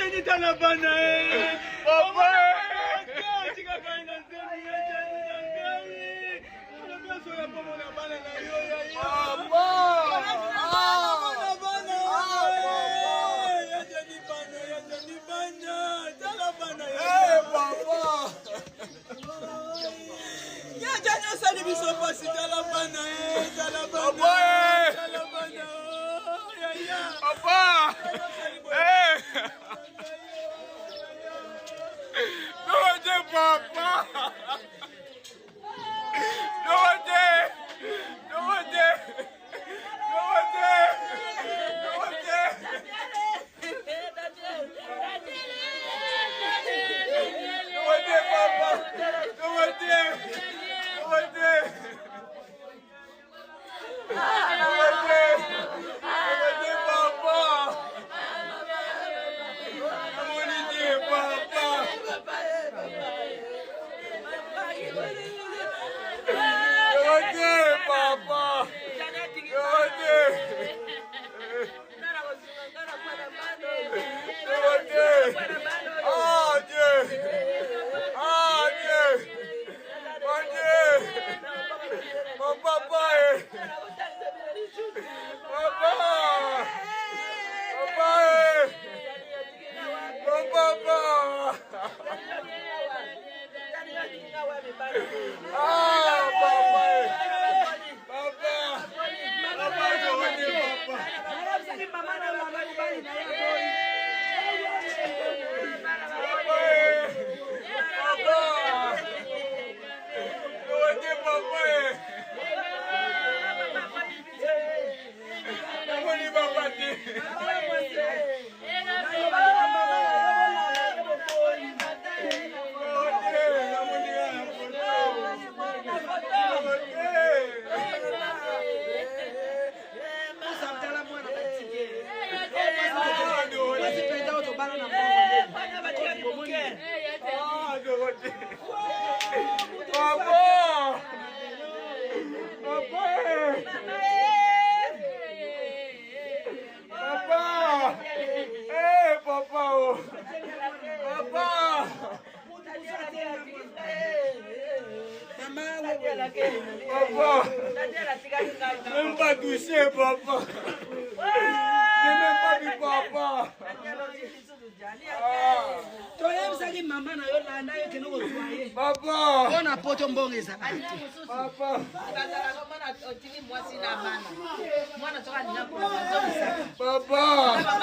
Jani talabana papa chika kaina zeni Jani so ya pomo na bana na yo ya papa ya Jani bana talabana papa ya Jani sali biso pasi talabana talabana ya papa Papa! No one there! No one there! No one there! No one there! No one there, Papa! No one there! No one there! No one there! No one there, Papa! No one there, Papa! Papa! Même pas touché, papa. C'est même pas du papa. Papa. On a poto mbongeza. Papa. Papa. Papa.